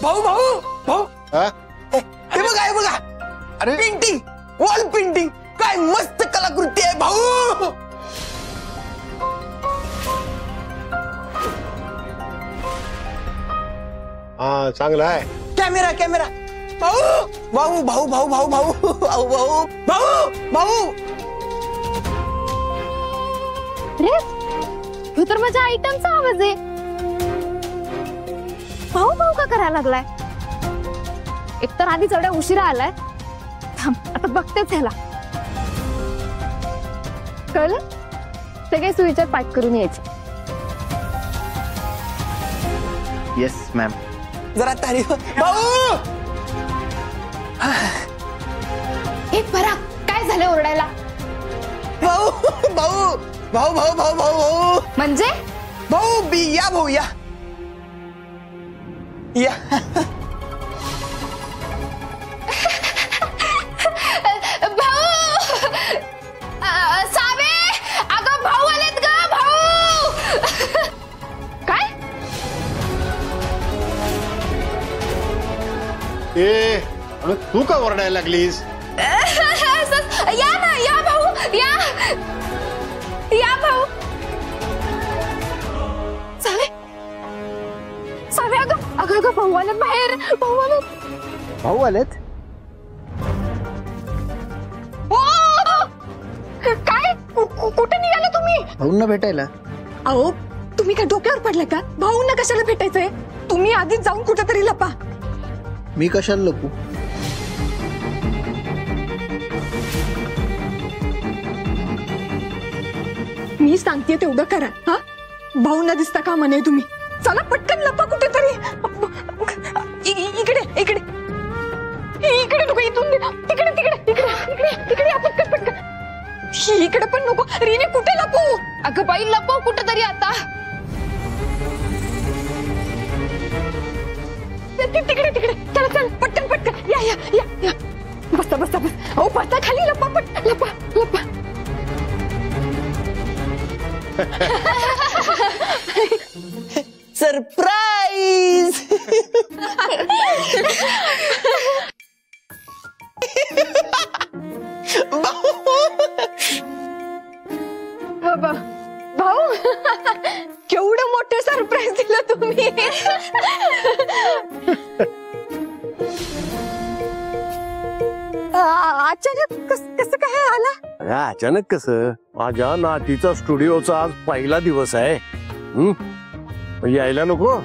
भाऊ भाऊ भाऊ हा? हे बघा अरे पेंटिंग, वॉल पेंटिंग, काय मस्त कलाकृती आहे भाऊ. हा चांगला आहे. कॅमेरा कॅमेरा भाऊ भाऊ भाऊ भाऊ भाऊ भाऊ भाऊ भाऊ भाऊ भाऊ. अरे तू तर माझ्या आयटमचा आवाज आहे. भाऊ भाऊ का करायला लागलाय? एकतर आधीच एवढ्या उशिरा आलाय. थांब आता बघतेच ह्याला. कळलं? सगळे सुविचार पाठ करून यायचे. Yes ma'am. जरा तारीफ भाऊ. एक बरा काय झालं ओरडायला? भाऊ भाऊ भाऊ भाऊ भाऊ भाऊ भाऊ म्हणजे भाऊ या भाऊ या या. सावे अगं भाऊ आलेत ग भाऊ. काय ए तू का ओरडायला लागलीस? या ना या भाऊ या भाऊ. सावे सावे अगं अगं अगं भाऊ आलेत बाहेर. भाऊ आलेत? काय कुठे निघाला तुम्ही? भाऊंना भेटायला. अहो तुम्ही काय डोक्यावर पडले का? भाऊंना कशाला भेटायचंय? तुम्ही आधीच जाऊन कुठेतरी लपा. मी कशाला लपू? मी सांगते तेवढं करा. हा भाऊंना दिसता का म्हणे तुम्ही? चला पटकन लपा कुठेतरी. इकडे इकडे इकडे नको. इथून तिकडे तिकडे तिकडे तिकडे पटकन पटकन. इकडे पण नको. रीने कुठे लपू? अगं बाई लपव कुठेतरी आता. तिकडे तिकडे चला चल पटकन पटकन. या या या या. बसा बसा बस. अहो बसा खाली. लपा पट लपा लपा. सरप्राईज. भाऊ केवढं मोठं सरप्राईज दिलं तुम्ही. अचानक कसं काय आला? अरे अचानक कसं? माझ्या नातीचा स्टुडिओचा आज पहिला दिवस आहे. यायला नको?